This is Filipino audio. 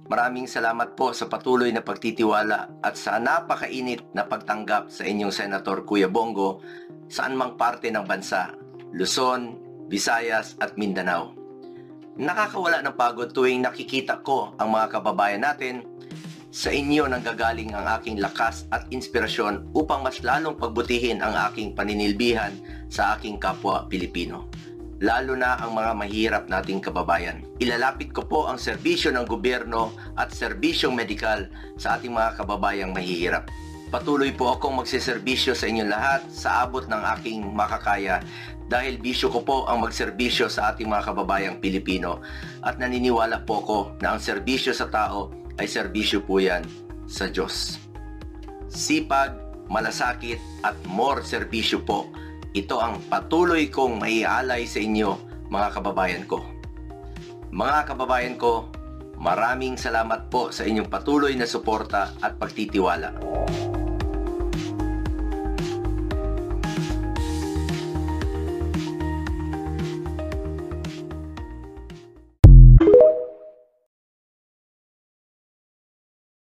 Maraming salamat po sa patuloy na pagtitiwala at sa napakainit na pagtanggap sa inyong Senator Kuya Bongo saan mang parte ng bansa, Luzon, Visayas at Mindanao. Nakakawala ng pagod tuwing nakikita ko ang mga kababayan natin. Sa inyo nanggagaling ang aking lakas at inspirasyon upang mas lalong pagbutihin ang aking paninilbihan sa aking kapwa Pilipino, lalo na ang mga mahirap nating kababayan. Ilalapit ko po ang serbisyo ng gobyerno at serbisyong medikal sa ating mga kababayang mahihirap. Patuloy po akong magsiservisyo sa inyong lahat sa abot ng aking makakaya dahil bisyo ko po ang magserbisyo sa ating mga kababayang Pilipino at naniniwala po ko na ang serbisyo sa tao ay serbisyo po yan sa Diyos. Sipag, malasakit at more serbisyo po. Ito ang patuloy kong maialay sa inyo, mga kababayan ko. Mga kababayan ko, maraming salamat po sa inyong patuloy na suporta at pagtitiwala.